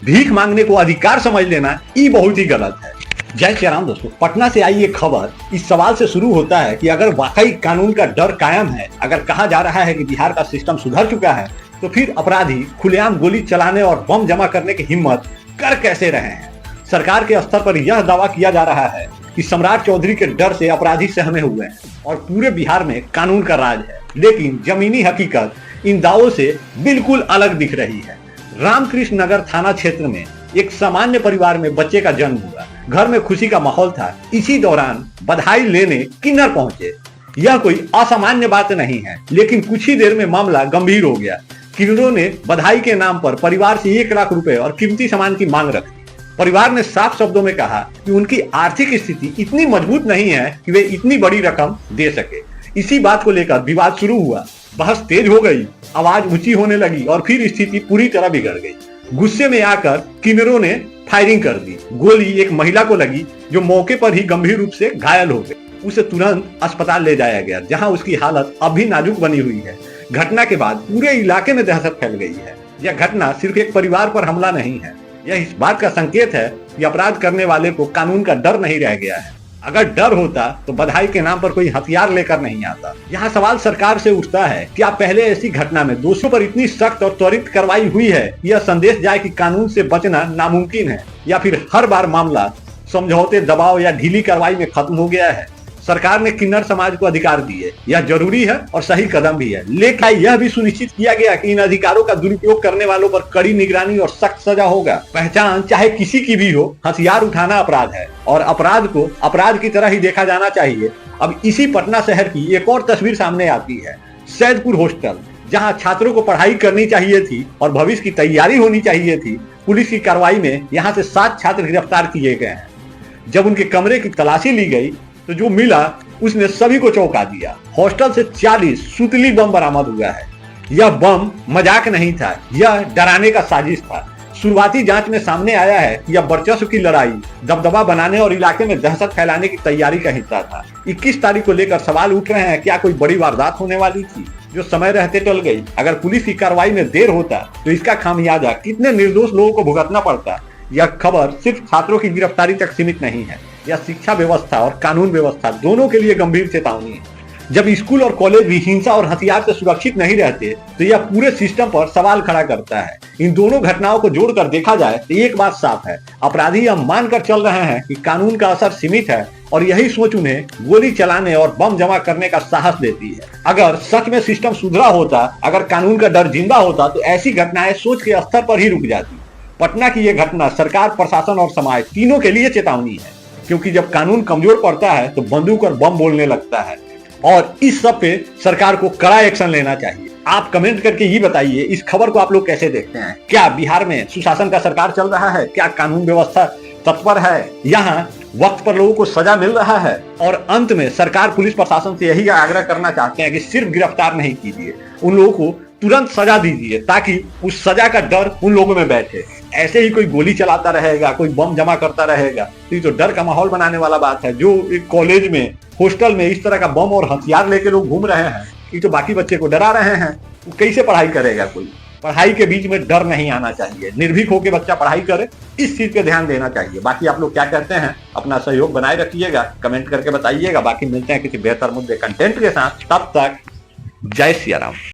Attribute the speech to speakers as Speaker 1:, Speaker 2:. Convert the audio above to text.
Speaker 1: भीख मांगने को अधिकार समझ लेना ये बहुत ही गलत है। जय श्री राम दोस्तों, पटना से आई ये खबर इस सवाल से शुरू होता है कि अगर वाकई कानून का डर कायम है, अगर कहा जा रहा है कि बिहार का सिस्टम सुधर चुका है, तो फिर अपराधी खुलेआम गोली चलाने और बम जमा करने की हिम्मत कर कैसे रहे हैं। सरकार के स्तर पर यह दावा किया जा रहा है कि सम्राट चौधरी के डर से अपराधी सहमे हुए हैं और पूरे बिहार में कानून का राज है, लेकिन जमीनी हकीकत इन दावों से बिल्कुल अलग दिख रही है। रामकृष्ण नगर थाना क्षेत्र में एक सामान्य परिवार में बच्चे का जन्म हुआ। घर में खुशी का माहौल था। इसी दौरान बधाई लेने किन्नर पहुंचे। यह कोई असामान्य बात नहीं है, लेकिन कुछ ही देर में मामला गंभीर हो गया। किन्नरों ने बधाई के नाम पर परिवार से 1 लाख रुपए और कीमती सामान की मांग रखी। परिवार ने साफ शब्दों में कहा कि उनकी आर्थिक स्थिति इतनी मजबूत नहीं है कि वे इतनी बड़ी रकम दे सके। इसी बात को लेकर विवाद शुरू हुआ। बहस तेज हो गई, आवाज ऊंची होने लगी और फिर स्थिति पूरी तरह बिगड़ गई। गुस्से में आकर किन्नरों ने फायरिंग कर दी। गोली एक महिला को लगी जो मौके पर ही गंभीर रूप से घायल हो गई। उसे तुरंत अस्पताल ले जाया गया, जहां उसकी हालत अभी नाजुक बनी हुई है। घटना के बाद पूरे इलाके में दहशत फैल गई है। यह घटना सिर्फ एक परिवार पर हमला नहीं है, यह इस बात का संकेत है कि अपराध करने वाले को कानून का डर नहीं रह गया है। अगर डर होता तो बधाई के नाम पर कोई हथियार लेकर नहीं आता। यहाँ सवाल सरकार से उठता है, क्या पहले ऐसी घटना में दोषियों पर इतनी सख्त और त्वरित कार्रवाई हुई है, यह संदेश जाए कि कानून से बचना नामुमकिन है, या फिर हर बार मामला समझौते, दबाव या ढीली कार्रवाई में खत्म हो गया है। सरकार ने किन्नर समाज को अधिकार दिए, यह जरूरी है और सही कदम भी है, लेकिन यह भी सुनिश्चित किया गया कि इन अधिकारों का दुरुपयोग करने वालों पर कड़ी निगरानी और सख्त सजा होगा। पहचान चाहे किसी की भी हो, हथियार उठाना अपराध है और अपराध को अपराध की तरह ही देखा जाना चाहिए। अब इसी पटना शहर की एक और तस्वीर सामने आती है। सैदपुर हॉस्टल, जहां छात्रों को पढ़ाई करनी चाहिए थी और भविष्य की तैयारी होनी चाहिए थी, पुलिस की कार्रवाई में यहाँ से 7 छात्र गिरफ्तार किए गए हैं। जब उनके कमरे की तलाशी ली गई तो जो मिला उसने सभी को चौंका दिया। हॉस्टल से 40 सुतली बम बरामद हुआ है। यह बम मजाक नहीं था, यह डराने का साजिश था। शुरुआती जांच में सामने आया है कि यह वर्चस्व की लड़ाई, दबदबा बनाने और इलाके में दहशत फैलाने की तैयारी का हिस्सा था। 21 तारीख को लेकर सवाल उठ रहे हैं, क्या कोई बड़ी वारदात होने वाली थी जो समय रहते टल गई? अगर पुलिस की कार्रवाई में देर होता तो इसका खामियाजा कितने निर्दोष लोगों को भुगतना पड़ता? यह खबर सिर्फ छात्रों की गिरफ्तारी तक सीमित नहीं है, यह शिक्षा व्यवस्था और कानून व्यवस्था दोनों के लिए गंभीर चेतावनी है। जब स्कूल और कॉलेज भी हिंसा और हथियार से सुरक्षित नहीं रहते तो यह पूरे सिस्टम पर सवाल खड़ा करता है। इन दोनों घटनाओं को जोड़कर देखा जाए तो एक बात साफ है, अपराधी यह मानकर चल रहे हैं कि कानून का असर सीमित है और यही सोच उन्हें गोली चलाने और बम जमा करने का साहस देती है। अगर सच में सिस्टम सुधरा होता, अगर कानून का डर जिंदा होता, तो ऐसी घटनाएं सोच के स्तर पर ही रुक जाती। पटना की यह घटना सरकार, प्रशासन और समाज तीनों के लिए चेतावनी है, क्योंकि जब कानून कमजोर पड़ता है तो बंदूक और बम बोलने लगता है और इस सब पे सरकार को कड़ा एक्शन लेना चाहिए। आप कमेंट करके ये बताइए, इस खबर को आप लोग कैसे देखते हैं? क्या बिहार में सुशासन का सरकार चल रहा है? क्या कानून व्यवस्था तत्पर है? यहाँ वक्त पर लोगों को सजा मिल रहा है? और अंत में सरकार, पुलिस प्रशासन से यही आग्रह करना चाहते हैं कि सिर्फ गिरफ्तार नहीं कीजिए, उन लोगों को तुरंत सजा दीजिए ताकि उस सजा का डर उन लोगों में बैठे। ऐसे ही कोई गोली चलाता रहेगा, कोई बम जमा करता रहेगा तो ये तो डर का माहौल बनाने वाला बात है। जो एक कॉलेज में, हॉस्टल में इस तरह का बम और हथियार लेके लोग घूम रहे हैं, ये तो बाकी बच्चे को डरा रहे हैं। तो कैसे पढ़ाई करेगा कोई? पढ़ाई के बीच में डर नहीं आना चाहिए। निर्भीक होकर बच्चा पढ़ाई करे, इस चीज पे ध्यान देना चाहिए। बाकी आप लोग क्या कहते हैं? अपना सहयोग बनाए रखिएगा, कमेंट करके बताइएगा। बाकी मिलते हैं किसी बेहतर मुद्दे कंटेंट के साथ, तब तक जय सिया राम।